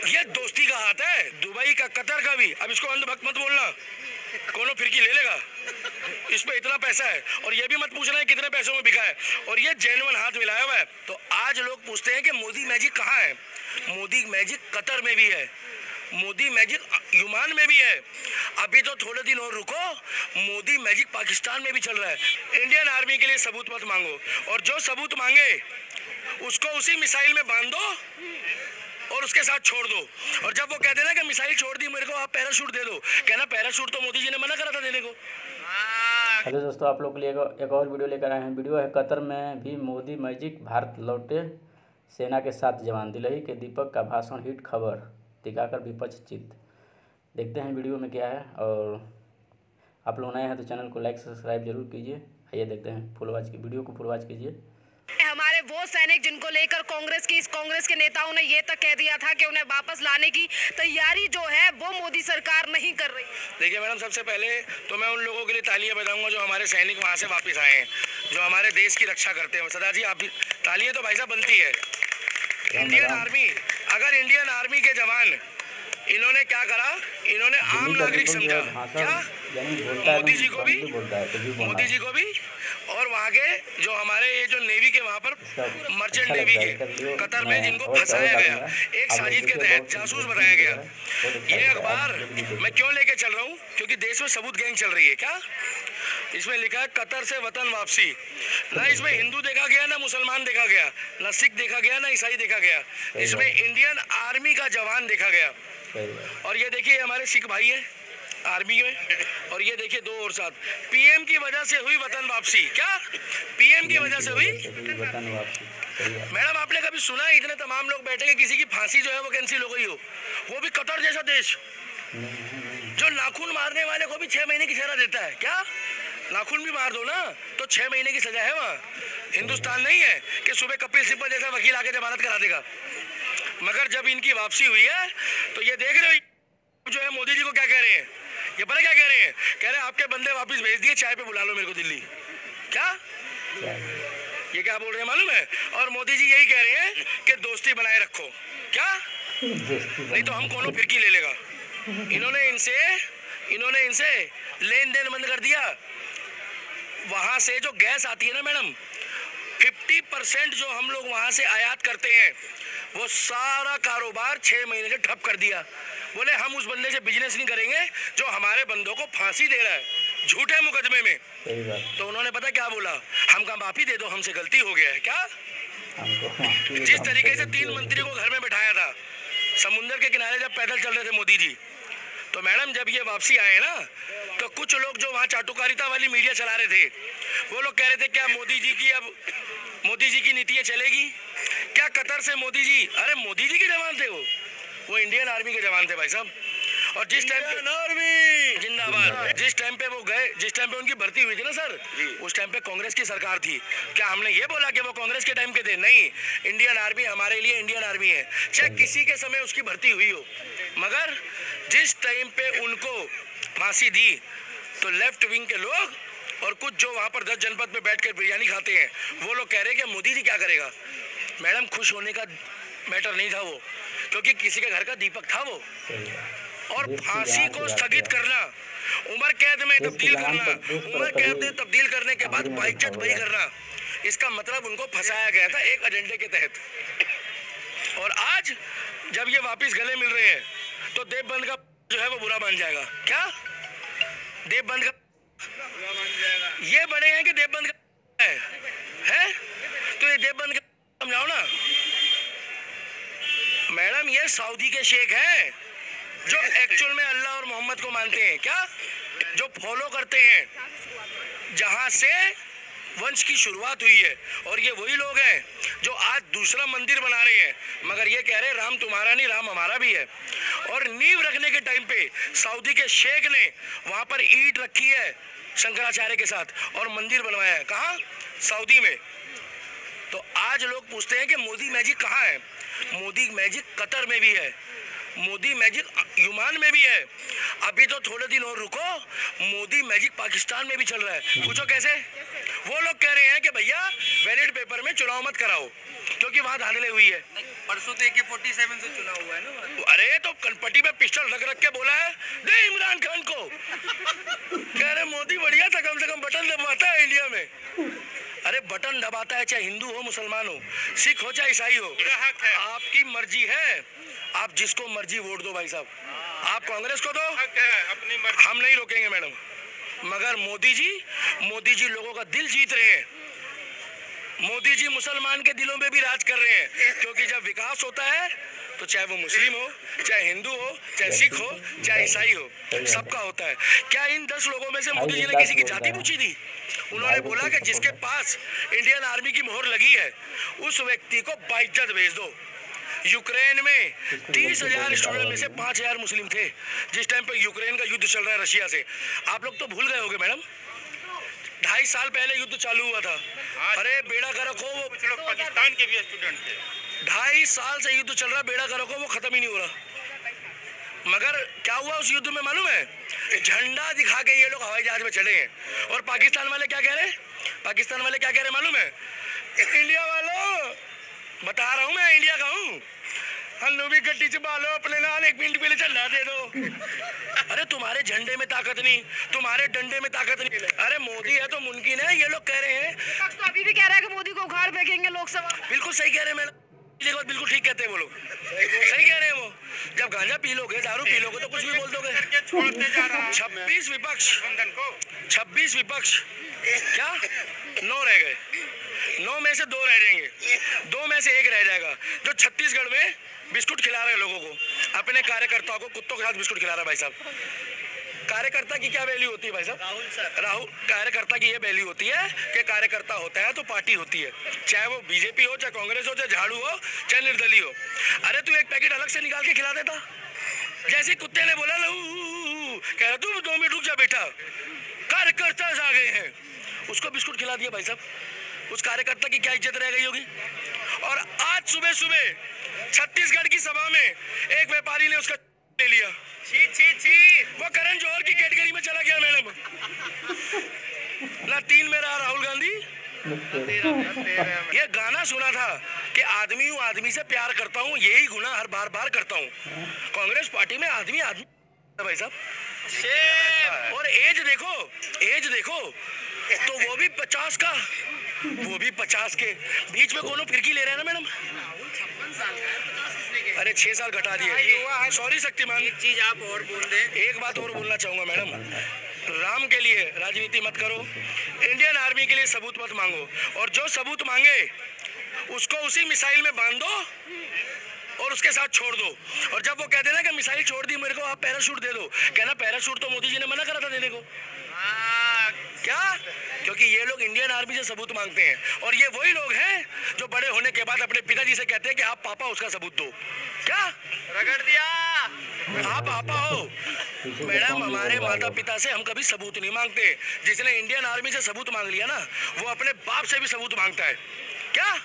ये दोस्ती का हाथ है, दुबई का, कतर का भी। अब इसको अंधभक्त मत बोलना, कोनो फिरकी ले लेगा। इस पे इतना पैसा है, और ये भी मत पूछना है कितने पैसों में बिका है, और ये जेन्युइन हाथ मिलाया हुआ है। तो आज लोग पूछते हैं कि मोदी मैजिक कहाँ है। मोदी मैजिक कतर में भी है, मोदी मैजिक युमान में भी है। अभी तो थोड़े दिन और रुको, मोदी मैजिक पाकिस्तान में भी चल रहा है। इंडियन आर्मी के लिए सबूत मत मांगो, और जो सबूत मांगे उसको उसी मिसाइल में बांध दो और उसके साथ छोड़ दो। और जब वो कह देना कि मिसाइल छोड़ दी मेरे को, आप पैराशूट दे दो, कहना पैराशूट तो मोदी जी ने मना करा था देने को। हेलो दोस्तों, आप लोग के लिए एक और वीडियो लेकर आए हैं। वीडियो है कतर में भी मोदी मैजिक, भारत लौटे सेना के 7 जवान, दिल्ली के दीपक का भाषण हिट, खबर दिखाकर विपक्ष चित। देखते हैं वीडियो में क्या है, और आप लोग नए हैं तो चैनल को लाइक सब्सक्राइब जरूर कीजिए। आइए देखते हैं, फुल वॉच की वीडियो को फुल वॉच कीजिए। हमारे वो सैनिक जिनको लेकर कांग्रेस के नेताओं ने ये तक कह दिया था कि उन्हें वापस लाने की तैयारी जो है वो मोदी सरकार नहीं कर रही। देखिए मैडम, सबसे पहले तो मैं उन लोगों के लिए तालियां बजाऊंगा जो हमारे सैनिक वहां से वापस आए हैं, जो हमारे देश की रक्षा करते हैं। सदा जी, आप भी तालियां तो भाई साहब बनती है। इंडियन आर्मी, अगर इंडियन आर्मी के जवान, इन्होंने क्या करा, इन्होंने आम नागरिक समझा क्या, मोदी जी को भी और वहाँ के जो हमारे ये जो नेवी के वहाँ पर मर्चेंट नेवी के कतर में जिनको फंसाया गया, एक साजिश के तहत जासूस बनाया गया। ये अखबार मैं क्यों लेके चल रहा हूँ, क्योंकि देश में सबूत गैंग चल रही है। क्या इसमें लिखा है, कतर से वतन वापसी। ना इसमें हिंदू देखा गया, ना मुसलमान देखा गया, ना सिख देखा गया, ना ईसाई देखा गया। इसमें इंडियन आर्मी का जवान देखा गया। और ये देखिए हमारे सिख भाई है आर्मी में, और ये देखिए 2 और 7 पीएम की वजह से हुई वतन वापसी। क्या पीएम की वजह से हुई वतन वापसी? मैडम, आपने कभी सुना है इतने तमाम लोग बैठे कि किसी की फांसी जो है वो कैंसिल हो गई हो, वो भी कतर जैसा देश जो नाखून मारने वाले को भी 6 महीने की सजा देता है। क्या नाखून भी मार दो ना तो 6 महीने की सजा है वहाँ। हिंदुस्तान नहीं है कि सुबह कपिल सिब्बल जैसा वकील आके जमानत करा देगा। मगर जब इनकी वापसी हुई है तो ये देख रहे हो जो है मोदी जी को क्या कह रहे हैं, ये पता क्या कह रहे हैं, कह रहे हैं आपके बंदे वापस भेज दिए, चाय पे बुला लो मेरे को दिल्ली। क्या ये क्या बोल रहे हैं मालूम है? और मोदी जी यही कह रहे हैं कि दोस्ती बनाए रखो। क्या नहीं तो हम कोनो फिरकी ले लेगा। इन्होंने इनसे लेन देन बंद कर दिया। वहां से जो गैस आती है ना मैडम, 50% जो हम लोग वहां से आयात करते हैं, वो सारा कारोबार 6 महीने से ठप कर दिया। बोले हम उस बंदे से बिजनेस नहीं करेंगे जो हमारे बंदों को फांसी दे रहा है झूठे मुकदमे में। तो उन्होंने पता क्या बोला, हमका माफी दे दो, हमसे गलती हो गया है। क्या जिस तरीके से 3 मंत्री को घर में बैठाया था समुद्र के किनारे जब पैदल चल रहे थे मोदी जी, तो मैडम जब ये वापसी आए ना तो कुछ लोग जो वहाँ चाटुकारिता वाली मीडिया चला रहे थे, वो लोग कह रहे थे क्या मोदी जी की नीतियाँ चलेगी क्या कतर से मोदी जी? अरे मोदी जी के जवान थे वो इंडियन आर्मी के जवान थे भाई साहब। और जिस टाइम पे जिंदाबाद, जिस टाइम पे वो गए, जिस टाइम पे उनकी भर्ती हुई थी ना सर, उस टाइम पे कांग्रेस की सरकार थी। क्या हमने ये बोला कि वो कांग्रेस के टाइम के थे? नहीं, इंडियन आर्मी हमारे लिए इंडियन आर्मी है, चाहे किसी के समय उसकी भर्ती हुई हो। मगर जिस टाइम पे उनको फांसी दी तो लेफ्ट विंग के लोग और कुछ जो वहाँ पर 10 जनपद में बैठ कर बिरयानी खाते हैं, वो लोग कह रहे हैं कि मोदी जी क्या करेगा। मैडम खुश होने का मैटर नहीं था वो, क्योंकि किसी के घर का दीपक था वो। और फांसी को स्थगित करना, उम्र कैद में तब्दील करना, उम्र कैद में तब्दील करने के बाद बाइज्जत बरी करना, इसका मतलब उनको फंसाया गया था एक एजेंडे के तहत। और आज जब ये वापस गले मिल रहे हैं तो देवबंद का जो है वो बुरा मान जाएगा। क्या देवबंद का ये बड़े हैं कि देवबंद का है? तो ये देवबंद का समझाओ ना मैडम। ये सऊदी के शेख हैं जो एक्चुअल में अल्लाह और मोहम्मद को मानते हैं। क्या जो फॉलो करते हैं, जहां से वंश की शुरुआत हुई है। और ये वही लोग हैं जो आज दूसरा मंदिर बना रहे हैं, मगर ये कह रहे हैं राम तुम्हारा नहीं, राम हमारा भी है। और नींव रखने के टाइम पे सऊदी के शेख ने वहां पर ईंट रखी है शंकराचार्य के साथ और मंदिर बनवाया है। कहाँ? सऊदी में। तो आज लोग पूछते हैं कि मोदी मैजिक कहाँ है। मोदी मैजिक कतर में भी है, मोदी मैजिक युमान में भी है। अभी तो थोड़े दिन और रुको, मोदी मैजिक पाकिस्तान में भी चल रहा है। पूछो कैसे? वो लोग कह रहे हैं कि भैया वैलिड पेपर में चुनाव मत कराओ क्योंकि वहां धांधली हुई है। परसों तो AK-47 से चुना हुआ है ना। अरे तो कनपट्टी में पिस्टल रख के बोला है दे इमरान खान को। कह रहे मोदी बढ़िया था, कम से कम बटन दबाता है इंडिया में। अरे बटन दबाता है, चाहे हिंदू हो, मुसलमान हो, सिख हो, चाहे ईसाई हो, आपकी मर्जी है, आप जिसको मर्जी वोट दो भाई साहब। आप कांग्रेस को दो, अपनी मर्जी, हम नहीं रोकेंगे मैडम। मगर मोदी जी लोगों का दिल जीत रहे हैं। मोदी जी मुसलमान के दिलों में भी राज कर रहे हैं, क्योंकि जब विकास होता है तो चाहे वो मुस्लिम हो, चाहे हिंदू हो, चाहे सिख हो, चाहे ईसाई हो, सबका होता है। क्या इन 10 लोगों में से मोदी जी ने किसी की जाति पूछी थी? उन्होंने बोला कि जिसके पास इंडियन आर्मी की मोहर लगी है उस व्यक्ति को बाइज्जत भेज दो। यूक्रेन में 30,000 स्टूडेंट में से 5,000 मुस्लिम थे जिस टाइम पे यूक्रेन का युद्ध चल रहा है रशिया से। आप लोग तो भूल गए होंगे मैडम, 2.5 साल पहले युद्ध चालू हुआ था। अरे बेड़ा गर्क हो, वो कुछ लोग पाकिस्तान के भी स्टूडेंट थे। 2.5 साल से युद्ध चल रहा, बेड़ा गर्क हो, वो खत्म ही नहीं हो रहा। मगर क्या हुआ उस युद्ध में मालूम है? झंडा दिखा के ये लोग हवाई जहाज में चढ़े हैं। और पाकिस्तान वाले क्या कह रहे हैं? पाकिस्तान वाले क्या कह रहे हैं मालूम है? इंडिया वालों, बता रहा हूँ मैं इंडिया का हूँ, हल्लू भी गड्डी से बालो अपने नाल 1 मिनट पहले झंडा दे दो। अरे तुम्हारे झंडे में ताकत नहीं, तुम्हारे डंडे में ताकत नहीं। अरे मोदी है तो मुमकिन है। ये लोग कह रहे हैं, तो अभी भी कह रहा है कि मोदी को उखाड़ फेंकेंगे लोकसभा। बिल्कुल सही कह रहे हैं मैडम, बिल्कुल ठीक कहते हैं वो लोग, सही कह रहे हैं वो। जब गांजा पी लोगे, दारू पी लोगे तो कुछ भी बोल दोगे। 26 विपक्ष क्या 9 रह गए, 9 में से 2 रह जाएंगे, 2 में से 1 रह जाएगा जो छत्तीसगढ़ में बिस्कुट खिला रहे हैं लोगों को, अपने कार्यकर्ताओं को कुत्तों के साथ बिस्कुट खिला रहा है भाई साहब। कार्यकर्ता की क्या वैल्यू होती है भाई साहब? राहुल, कार्यकर्ता की ये वैल्यू होती है कि कार्यकर्ता होता है तो पार्टी होती है, चाहे वो बीजेपी हो, चाहे कांग्रेस हो, चाहे झाड़ू हो, चाहे निर्दलीय हो। अरे तू एक पैकेट अलग से निकाल के खिला देता, जैसे कुत्ते ने बोला कह रहा तू 2 मिनट रुक जा बेटा, कार्यकर्ता आ गए हैं, उसको बिस्कुट खिला दिया भाई साहब। उस कार्यकर्ता की क्या इज्जत रह गई होगी? और आज सुबह छत्तीसगढ़ की सभा में एक व्यापारी ने उसका ले लिया। वो करण जौहर की कैटेगरी में चला गया मैडम। ना 3 में रहा राहुल गांधी। ये गाना सुना था कि आदमी हूँ, आदमी से प्यार करता हूँ, यही गुना हर बार करता हूँ। कांग्रेस पार्टी में आदमी भाई साहब। और एज देखो तो वो भी 50 का, वो भी 50 के बीच में कोनो फिरकी ले रहे हैं ना मैडम। अरे 6 साल घटा दिए, सॉरी शक्तिमान। एक चीज आप और बोल दें, एक बात और बोलना चाहूंगा मैडम, राम के लिए राजनीति मत करो, इंडियन आर्मी के लिए सबूत मत मांगो, और जो सबूत मांगे उसको उसी मिसाइल में बांध दो और उसके साथ छोड़ दो। और जब वो कह देना कि मिसाइल छोड़ दी मेरे को, आप पैराशूट दे दो, कहना पैराशूट तो मोदी जी ने मना करा था देने को। क्या? क्योंकि ये लोग इंडियन आर्मी से सबूत मांगते हैं, और ये वही लोग हैं जो बड़े होने के बाद अपने पिताजी से कहते हैं कि आप पापा उसका सबूत दो। क्या रगड़ दिया? आप पापा हो मैडम, हमारे माता पिता से हम कभी सबूत नहीं मांगते। जिसने इंडियन आर्मी से सबूत मांग लिया ना, वो अपने बाप से भी सबूत मांगता है। क्या?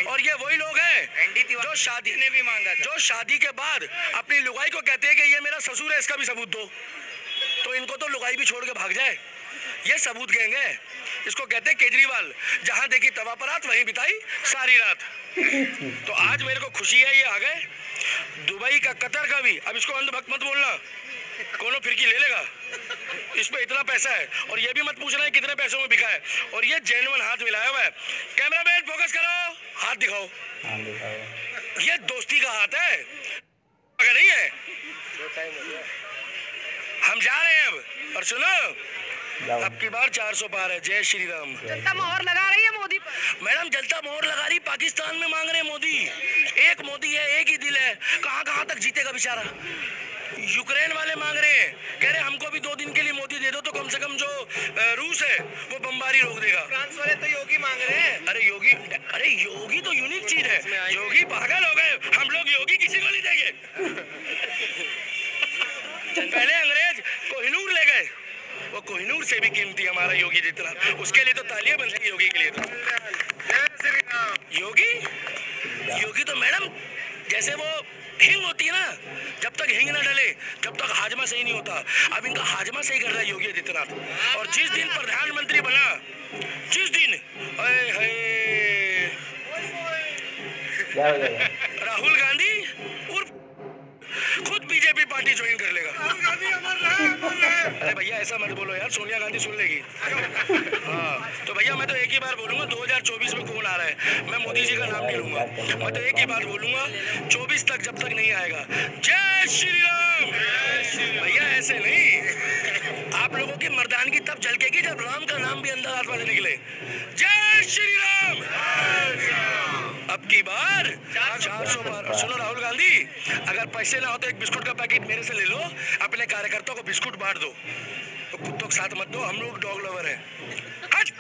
और ये वही लोग हैं जो शादी ने भी मांगा था, जो शादी के बाद अपनी लुगाई को कहते हैं कि ये मेरा ससुर है, इसका भी सबूत दो। तो इनको तो लुगाई भी छोड़ के भाग जाए, ये सबूत गैंग है। इसको कहते हैं केजरीवाल, जहां देखी तवा परात वहीं बिताई सारी रात। तो आज मेरे को खुशी है ये आ गए, दुबई का, कतर का भी। अब इसको अंधभक्त मत बोलना, कोनो फिरकी ले लेगा, इस पे इतना पैसा है। और ये भी मत पूछना है कितने पैसों में बिका है। और ये जेन्युइन हाथ मिलाया हुआ है। कैमरामैन फोकस करो, हाथ दिखाओ, ये दोस्ती का हाथ है, अगर नहीं है। हम जा रहे हैं अब, और सुनो अब की बार 400 पार है। जय श्री राम। जनता मोहर लगा रही है मोदी पर। मैडम जनता मोहर लगा रही, पाकिस्तान में मांग रहे मोदी। एक मोदी है, एक ही दिल है, कहाँ तक जीतेगा बेचारा। यूक्रेन वाले मांग रहे हैं, कह रहे हमको भी 2 दिन के लिए मोदी दे दो तो कम से कम जो रूस है वो बमबारी रोक देगा। फ्रांस वाले तो योगी मांग रहे हैं। अरे योगी तो यूनिक चीज है। योगी पागल हो गए, हम लोग योगी किसी को नहीं देंगे। पहले अंग्रेज कोहिनूर ले गए, वो कोहिनूर से भी कीमती हमारा योगी जितना। उसके लिए तो तालियां बन रही योगी के लिए। तो योगी तो मैडम जैसे वो हिंग होती है ना, जब तक हिंग ना डले जब तक हाजमा सही नहीं होता। अब इनका हाजमा सही कर रहा है योगी आदित्यनाथ। और जिस दिन प्रधानमंत्री बना, जिस दिन राहुल पार्टी ज्वाइन कर लेगा। अरे भैया ऐसा मत बोलो यार, सोनिया गांधी सुन लेगी। हाँ तो भैया मैं तो एक ही बार बोलूंगा, 2024 में कौन आ रहा है, मैं मोदी जी का नाम नहीं लूंगा। मैं तो एक ही बात बोलूंगा, 24 तक जब तक नहीं आएगा, जय श्री राम। भैया ऐसे नहीं, आप लोगों की मर्दानगी तब झलकेगी जब राम का नाम भी अंदर आत्मा से निकले। जय श्री राम। अब की बार 400 बार। सुनो राहुल गांधी, अगर पैसे ना हो तो एक बिस्कुट का पैकेट मेरे से ले लो, अपने कार्यकर्ताओं को बिस्कुट बांट दो, तो कुत्तों के साथ मत दो, हम लोग डॉग लवर हैं। हट।